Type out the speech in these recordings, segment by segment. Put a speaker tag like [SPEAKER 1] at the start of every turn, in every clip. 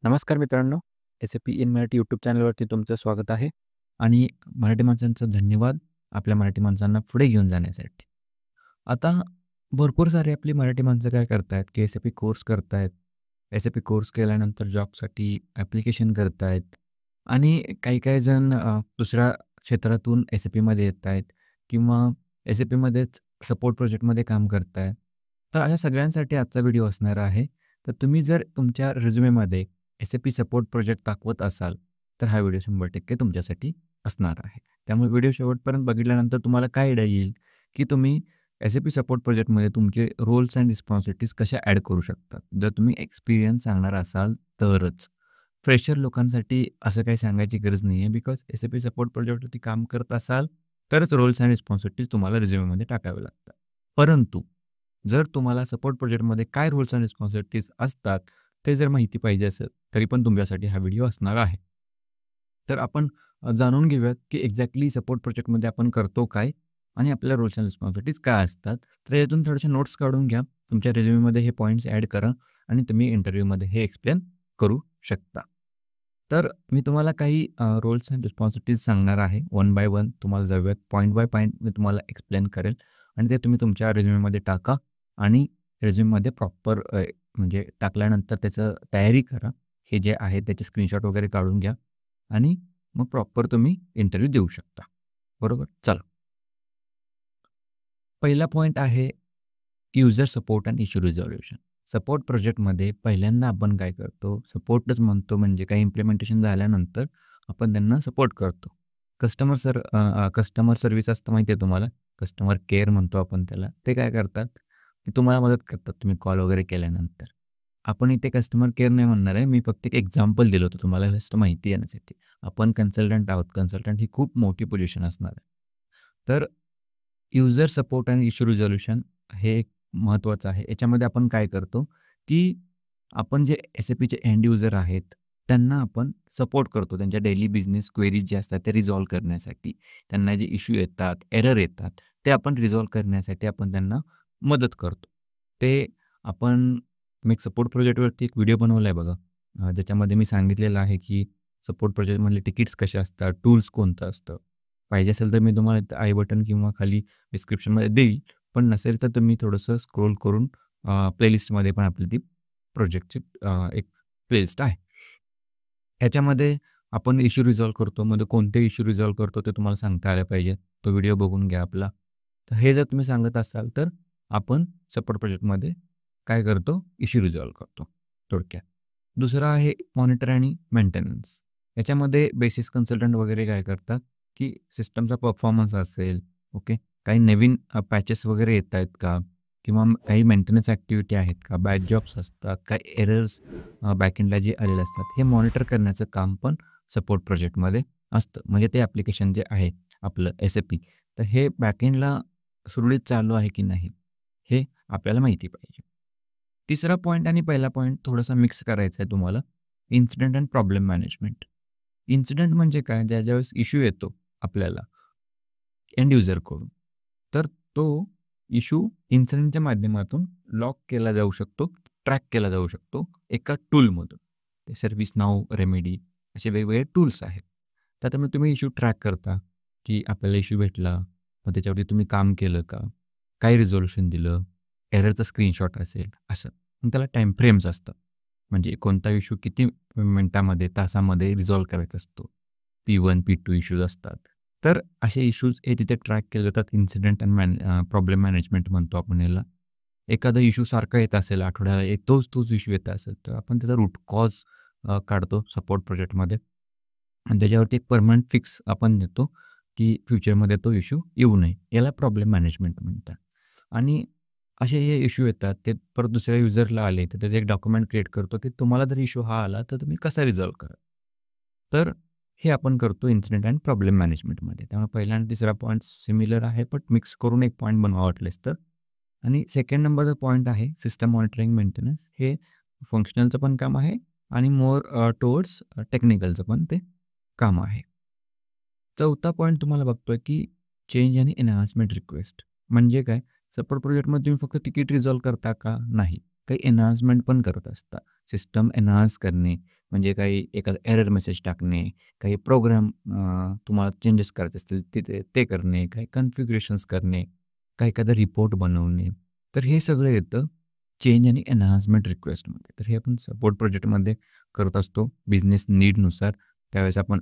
[SPEAKER 1] नमस्कार मित्रांनो, SAP in Marathi YouTube चॅनलवरती तुमचं स्वागत आहे आणि मराठी माणसांचा धन्यवाद आपल्या मराठी माणसांना पुढे घेऊन जाण्यासाठी. आता भरपूर सारे आपली मराठी माणसं काय करतायत, की एस-ए-पी कोर्स करतायत. एस-ए-पी कोर्स केल्यानंतर जॉबसाठी ॲप्लिकेशन करतायत आणि काही-काही जण दुसऱ्या क्षेत्रातून एस-ए-पीमध्ये येत आहेत किंवा एस-ए-पीमध्येच सपोर्ट प्रोजेक्टमध्ये काम करताय. तर अशा सगळ्यांसाठी आजचा व्हिडिओ असणार आहे. तर तुम्ही जर तुमच्या रिझ्युमेमध्ये एस-ए-पी सपोर्ट प्रोजेक्ट दाखवत असाल, तर हा व्हिडिओ 100% तुमच्यासाठी असणार आहे. त्यामुळे व्हिडिओ शेवटपर्यंत बघितल्यानंतर तुम्हाला काय आयडिया येईल, की तुम्ही एस-ए-पी सपोर्ट प्रोजेक्टमध्ये तुमचे रोल्स अँड रिस्पॉन्सिबिलिटीज कशा ॲड करू शकता. जर तुम्ही एक्सपिरियन्स सांगणार असाल तरच. फ्रेशर लोकांसाठी असं काही सांगायची गरज नाही आहे, बिकॉज एस-ए-पी सपोर्ट प्रोजेक्टवरती काम करत असाल, तरच रोल्स अँड रिस्पॉन्सिबिलिटीज तुम्हाला रिझ्युमेमध्ये टाकावे लागतात. परंतु जर तुम्हाला सपोर्ट प्रोजेक्टमध्ये काय रोल्स अँड रिस्पॉन्सिबिलिटीज असतात, ते जर माहिती पाहिजे असेल, तरी पण तुमच्यासाठी हा व्हिडिओ असणार आहे. तर आपण जाणून घेऊयात, की एक्झॅक्टली सपोर्ट प्रोजेक्टमध्ये आपण करतो काय आणि आपल्या रोल्स अँड रिस्पॉन्सिबिलिटीज काय असतात. तर यातून थोड्याशा नोट्स काढून घ्या. तुमच्या रिझ्युमेमध्ये हे पॉइंट्स ॲड करा आणि तुम्ही इंटरव्ह्यूमध्ये हे एक्सप्लेन करू शकता. तर मी तुम्हाला काही रोल्स अँड रिस्पॉन्सिबिलिटीज सांगणार आहे. वन बाय वन तुम्हाला जाऊयात. पॉइंट बाय पॉइंट मी तुम्हाला एक्सप्लेन करेल आणि ते तुम्ही तुमच्या रिझ्युमेमध्ये टाका आणि रिझ्युममध्ये प्रॉपर म्हणजे टाकल्यानंतर त्याचं तयारी करा. हे जे आहे त्याचे स्क्रीनशॉट वगैरे काढून घ्या आणि मग प्रॉपर तुम्ही इंटरव्ह्यू देऊ शकता. बरोबर? चला. पहिला पॉइंट आहे user support and issue resolution. Support प्रोजेक्टमध्ये पहिल्यांदा आपण काय करतो, सपोर्टच म्हणतो म्हणजे काही इम्प्लिमेंटेशन झाल्यानंतर आपण त्यांना सपोर्ट करतो. कस्टमर सर्व्हिस असतं माहिती आहे तुम्हाला, कस्टमर केअर म्हणतो आपण त्याला. ते काय करतात, की तुम्हाला मदत करतात तुम्ही कॉल वगैरे केल्यानंतर. आपण इथे कस्टमर केअर नाही म्हणणार आहे, मी फक्त एक एक्झाम्पल दिलं होतं तुम्हाला जस्ट माहिती येण्यासाठी. आपण कन्सल्टंट आहोत, कन्सल्टंट ही खूप मोठी पोझिशन असणार आहे. तर युजर सपोर्ट आणि इश्यू रिझॉल्युशन हे एक महत्त्वाचं आहे. याच्यामध्ये आपण काय करतो, की आपण जे एस-ए-पीचे एंड युजर आहेत, त्यांना आपण सपोर्ट करतो. त्यांच्या डेली बिझनेस क्वेरीज जे असतात ते रिझॉल्व्ह करण्यासाठी. त्यांना जे इश्यू येतात, एरर येतात, ते आपण रिझॉल्व्ह करण्यासाठी आपण त्यांना मदत करतो. ते आपण मी एक सपोर्ट प्रोजेक्टवरती एक व्हिडिओ बनवला आहे बघा. ज्याच्यामध्ये मी सांगितलेलं आहे, की सपोर्ट प्रोजेक्टमधले तिकीट्स कसे असतात, टूल्स कोणतं असतं. पाहिजे असेल तर मी तुम्हाला इथं आय बटन किंवा खाली डिस्क्रिप्शनमध्ये देईल. पण नसेल तर तुम्ही थोडंसं स्क्रोल करून प्लेलिस्टमध्ये पण आपली ती प्रोजेक्टची एक प्लेलिस्ट आहे. ह्याच्यामध्ये आपण इश्यू रिझॉल्व्ह करतो. मध्ये कोणते इश्यू रिझॉल्व्ह करतो ते तुम्हाला सांगता आलं पाहिजे. तो व्हिडिओ बघून घ्या आपला. तर हे जर तुम्ही सांगत असाल तर आपण सपोर्ट प्रोजेक्टमध्ये काय करतो, इश्यू रिझॉल्व्ह करतो थोडक्यात. दुसरं आहे मॉनिटर आणि मेंटेनन्स. याच्यामध्ये बेसिस कन्सल्टंट वगैरे काय करतात, की सिस्टमचा परफॉर्मन्स असेल, ओके. काही नवीन पॅचेस वगैरे येत आहेत का? किंवा काही मेंटेनन्स ॲक्टिव्हिटी आहेत का? बॅच जॉब्स असतात, काही एरर्स बॅकएंडला जे आलेले असतात, हे मॉनिटर करण्याचं काम पण सपोर्ट प्रोजेक्टमध्ये असतं. म्हणजे ते ॲप्लिकेशन जे आहे आपलं एस-ए-पी, तर हे बॅकएंडला सुरळीत चालू आहे की नाही, हे आपल्याला माहिती पाहिजे. तिसरा पॉइंट आणि पहिला पॉइंट थोडासा मिक्स करायचा आहे तुम्हाला. Incident and problem management. Incident म्हणजे काय? ज्यावेळेस इश्यू येतो आपल्याला एंड युजरकडून, तर तो इश्यू इन्सिडेंटच्या माध्यमातून लॉक केला जाऊ शकतो, ट्रॅक केला जाऊ शकतो एका टूलमधून. ते सर्व्हिस नाऊ, रेमेडी असे वेगवेगळे टूल्स आहेत. तर आता मग तुम्ही इश्यू ट्रॅक करता, की आपल्याला इश्यू भेटला, मग त्याच्यावरती तुम्ही काम केलं का? काय रिझोल्यूशन दिलं? एररचा स्क्रीनशॉट असेल असं. मग त्याला टाईम फ्रेम्स असतात. म्हणजे कोणता इश्यू किती मिनिटामध्ये, तासामध्ये रिझॉल्व्ह करायचा असतो. P1, P2 इश्यूज असतात. तर असे इश्यूज हे तिथे ट्रॅक केले जातात. इन्सिडेंट अँड प्रॉब्लेम मॅनेजमेंट म्हणतो आपण याला. एखादा इश्यू सारखा येत असेल, आठवड्याला तोच इश्यू येत असेल, तर आपण त्याचा रूट कॉज काढतो सपोर्ट प्रोजेक्टमध्ये आणि त्याच्यावरती एक परमनंट फिक्स आपण देतो, की फ्युचरमध्ये तो इश्यू येऊ नये. याला प्रॉब्लेम मॅनेजमेंट म्हणतात. आणि असे हे इश्यू येतात, ते परत दुसऱ्या युजरला आले, तर त्याचं एक डॉक्युमेंट क्रिएट करतो, की तुम्हाला जर इश्यू हा आला, तर तुम्ही कसा रिझॉल्व्ह कराल. तर हे आपण करतो इन्सिडेंट अँड प्रॉब्लेम मॅनेजमेंटमध्ये. त्यामुळे पहिला आणि तिसरा पॉईंट सिमिलर आहे, बट मिक्स करून एक पॉईंट बनवा वाटलेस तर. आणि सेकंड नंबरचा पॉईंट आहे सिस्टम मॉनिटरिंग मेंटेनन्स. हे फंक्शनलचं पण काम आहे आणि मोर टुवर्ड्स टेक्निकलचं पण ते काम आहे. चौथा पॉईंट तुम्हाला बघतोय, की चेंज आणि एनहान्समेंट रिक्वेस्ट. म्हणजे काय? सपोर्ट प्रोजेक्टमध्ये तुम्ही फक्त तिकीट रिझॉल्व्ह करता का? नाही. काही एनहान्समेंट पण करत असता. सिस्टम एनहान्स करणे, म्हणजे काही एखादा एरर मेसेज टाकणे, काही प्रोग्राम तुम्हाला चेंजेस करायचे असतील तिथे ते करणे, काही कन्फिगरेशन्स करणे, काही एखादा रिपोर्ट बनवणे. तर हे सगळं येतं चेंज आणि एन्हान्समेंट रिक्वेस्टमध्ये. तर हे आपण सपोर्ट प्रोजेक्टमध्ये करत असतो बिझनेस नीडनुसार. त्यावेळेस आपण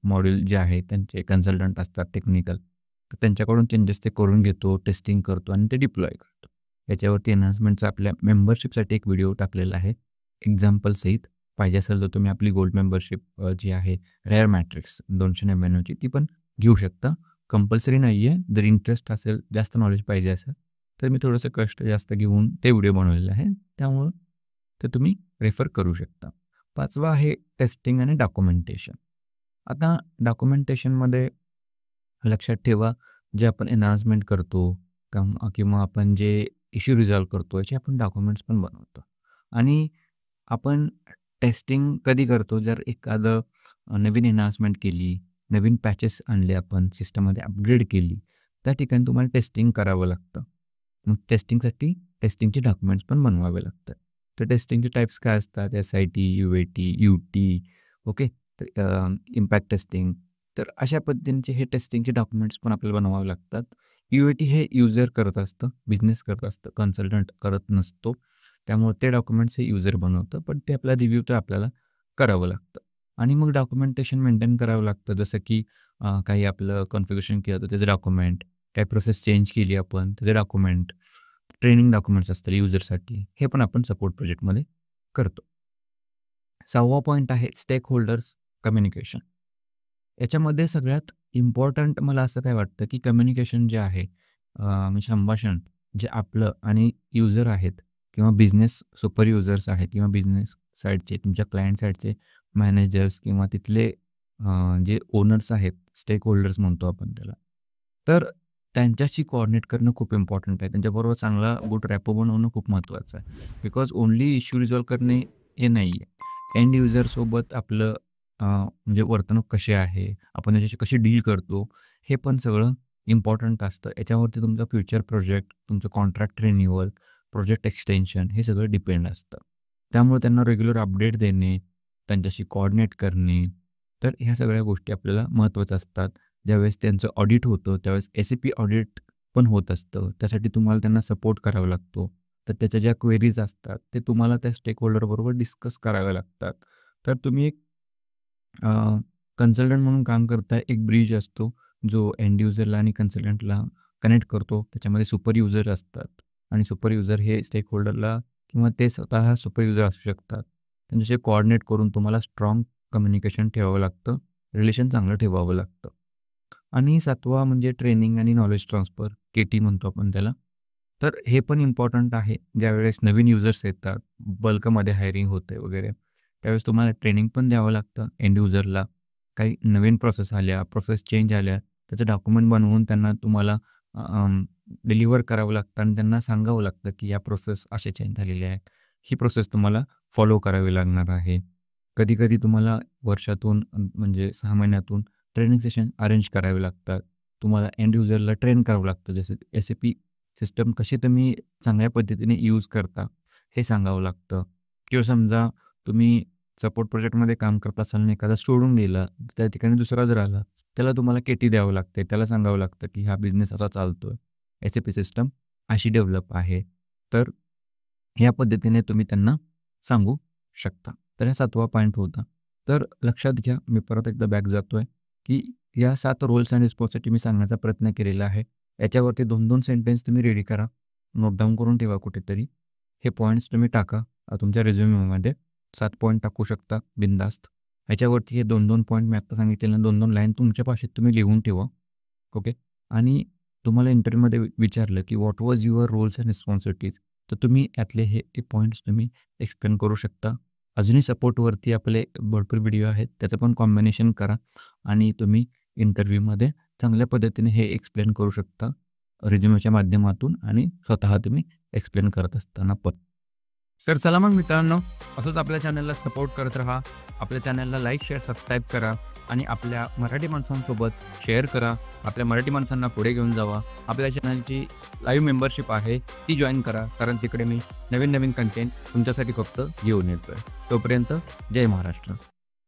[SPEAKER 1] मॉड्यूल जे आहे त्यांचे कन्सल्टंट असतात टेक्निकल. तर त्यांच्याकडून चेंजेस ते करून घेतो, टेस्टिंग करतो आणि ते डिप्लॉय करतो. याच्यावरती एन्हान्समेंटचा आपल्या मेंबरशिपसाठी एक व्हिडिओ टाकलेला आहे एक्झाम्पल सहित. पाहिजे असेल तर तुम्ही आपली गोल्ड मेंबरशिप जी आहे रेअर मॅट्रिक्स 299ची ती पण घेऊ शकता. कंपल्सरी नाही आहे. जर इंटरेस्ट असेल, जास्त नॉलेज पाहिजे असेल, तर मी थोडंसं कष्ट जास्त घेऊन ते व्हिडिओ बनवलेले आहे. त्यामुळं ते तुम्ही रेफर करू शकता. 5वा आहे टेस्टिंग आणि डॉक्युमेंटेशन. आता डॉक्युमेंटेशनमध्ये लक्षात ठेवा, जे आपण एन्हान्समेंट करतो किंवा आपण जे इश्यू रिझॉल्व्ह करतो, याचे आपण डॉक्युमेंट्स पण बनवतो. आणि आपण टेस्टिंग कधी करतो, जर एखादं नवीन एन्हान्समेंट केली, नवीन पॅचेस आणले आपण सिस्टममध्ये अपग्रेड केली, त्या ठिकाणी तुम्हाला टेस्टिंग करावं लागतं. मग टेस्टिंगसाठी टेस्टिंगचे डॉक्युमेंट्स पण बनवावे लागतात. तर टेस्टिंगचे टाइप्स काय असतात? SIT, UAT, UT, okay. तर इम्पॅक्ट टेस्टिंग. तर अशा पद्धतीचे हे टेस्टिंगचे डॉक्युमेंट्स पण आपल्याला बनवावे लागतात. UAT हे युजर करत असतं, बिझनेस करत असतं, कन्सल्टंट करत नसतो. त्यामुळे ते डॉक्युमेंट्स हे युजर बनवतं, पण ते आपला रिव्ह्यू तर आपल्याला करावं लागतं. आणि मग डॉक्युमेंटेशन मेंटेन करावं लागतं. जसं की काही आपलं कॉन्फिगरेशन केलं तर त्याचं डॉक्युमेंट, काही प्रोसेस चेंज केली आपण त्याचे डॉक्युमेंट, ट्रेनिंग डॉक्युमेंट्स असतात युजरसाठी, हे पण आपण सपोर्ट प्रोजेक्टमध्ये करतो. 6वा पॉइंट आहे स्टेक होल्डर्स कम्युनिकेशन. याच्यामध्ये सगळ्यात इम्पॉर्टंट मला असं काय वाटतं, की कम्युनिकेशन जे आहे म्हणजे संभाषण जे आपलं आणि युजर आहेत किंवा बिझनेस सुपर युजर्स आहेत किंवा बिझनेस साईडचे तुमच्या क्लायंट साईडचे मॅनेजर्स किंवा तिथले जे ओनर्स आहेत, स्टेक होल्डर्स म्हणतो आपण त्याला. तर त्यांच्याशी कोऑर्डिनेट करणं खूप इम्पॉर्टंट आहे. त्यांच्याबरोबर चांगला गुड रॅपो बनवणं खूप महत्त्वाचं आहे. बिकॉज ओन्ली इश्यू रिझॉल्व्ह करणे हे नाही आहे. एंड युजरसोबत आपलं म्हणजे वर्तणूक कशी आहे, आपण त्याच्याशी कशी डील करतो, हे पण सगळं इम्पॉर्टंट असतं. याच्यावरती तुमचा फ्युचर प्रोजेक्ट, तुमचं कॉन्ट्रॅक्ट रिन्युअल, प्रोजेक्ट एक्सटेन्शन हे सगळं डिपेंड असतं. त्यामुळे त्यांना रेग्युलर अपडेट देणे, त्यांच्याशी कोऑर्डिनेट करणे, तर ह्या सगळ्या गोष्टी आपल्याला महत्त्वाच्या असतात. ज्यावेळेस त्यांचं ऑडिट होतं, त्यावेळेस SAP ऑडिट पण होत असतं. त्यासाठी तुम्हाला त्यांना सपोर्ट करावा लागतो. तर त्याच्या ज्या क्वेरीज असतात, ते तुम्हाला त्या स्टेक होल्डरबरोबर डिस्कस कराव्या लागतात. तर तुम्ही एक कन्सल्टंट म्हणून काम करताय. एक ब्रिज असतो, जो एंड युजरला आणि कन्सल्टंटला कनेक्ट करतो. त्याच्यामध्ये सुपर युजर असतात आणि सुपर युजर हे स्टेक होल्डरला किंवा ते स्वतः सुपर युजर असू शकतात. त्यांच्याशी कोऑर्डिनेट करून तुम्हाला स्ट्राँग कम्युनिकेशन ठेवावं लागतं. रिलेशन चांगलं ठेवावं लागतं. आणि 7वा म्हणजे ट्रेनिंग आणि नॉलेज ट्रान्सफर, KT म्हणतो आपण त्याला. तर हे पण इम्पॉर्टंट आहे. ज्यावेळेस नवीन युजर्स येतात, बल्कमध्ये हायरिंग होते वगैरे, त्यावेळेस तुम्हाला ट्रेनिंग पण द्यावं लागतं एंड युजरला. काही नवीन प्रोसेस आल्या, प्रोसेस चेंज आल्या, त्याचं डॉक्युमेंट बनवून त्यांना तुम्हाला डिलिव्हर करावं लागतं आणि त्यांना सांगावं लागतं, की या प्रोसेस अशा चेंज झालेल्या आहेत. ही प्रोसेस तुम्हाला फॉलो करावी लागणार आहे. कधी-कधी तुम्हाला वर्षातून म्हणजे 6 महिन्यातून ट्रेनिंग सेशन अरेंज करावे लागतात. तुम्हाला एंड युजरला ट्रेन करावं लागतं. जसं SAP सिस्टम कशी तुम्ही चांगल्या पद्धतीने यूज करता, हे सांगावं लागतं. किंवा समजा तुम्ही सपोर्ट प्रोजेक्टमध्ये काम करत असाल आणि एखादा सोडून गेला, त्या ठिकाणी दुसरा जर आला, त्याला तुम्हाला KT द्यावं लागते. त्याला सांगावं लागतं, की हा बिझनेस असा चालतोय. SAP सिस्टम अशी डेव्हलप आहे. तर ह्या पद्धतीने तुम्ही त्यांना सांगू शकता. तर हा 7वा पॉइंट होता. तर लक्षात घ्या, मी परत एकदा बॅक जातोय, की या 7 रोल्स आणि रिस्पॉन्सिबिलिटी मी सांगण्याचा प्रयत्न केलेला आहे. याच्यावरती 2-2 सेंटेन्स तुम्ही रेडी करा. नोट डाउन करून ठेवा कुठेतरी. हे पॉइंट्स तुम्ही टाका तुमच्या रिझ्युमीमध्ये. 7 पॉइंट टाकू शकता बिनधास्त. ह्याच्यावरती हे 2-2 पॉइंट मी आत्ता सांगितलेले 2-2 लाईन तुमच्या भाषेत तुम्ही लिहून ठेवा. ओके. आणि तुम्हाला इंटरव्ह्यूमध्ये विचारलं, की what was your roles and responsibilities, तर तुम्ही यातले हे पॉइंट्स तुम्ही एक्सप्लेन करू शकता. अजूनही सपोर्टवरती आपले भरपूर व्हिडिओ आहेत. त्याचं पण कॉम्बिनेशन करा आणि तुम्ही इंटरव्ह्यूमध्ये चांगल्या पद्धतीने हे एक्सप्लेन करू शकता रिझ्युमेच्या माध्यमातून आणि स्वतः तुम्ही एक्सप्लेन करत असताना पण. तर चला मग मित्रांनो, असंच आपल्या चॅनलला सपोर्ट करत राहा. आपल्या चॅनलला लाईक, शेअर, सबस्क्राईब करा आणि आपल्या मराठी माणसांसोबत शेअर करा. आपल्या मराठी माणसांना पुढे घेऊन जावा. आपल्या चॅनलची लाईव्ह मेंबरशिप आहे ती जॉइन करा, कारण तिकडे मी नवीन नवीन कंटेंट तुमच्यासाठी फक्त घेऊन येतोय. तोपर्यंत जय महाराष्ट्र.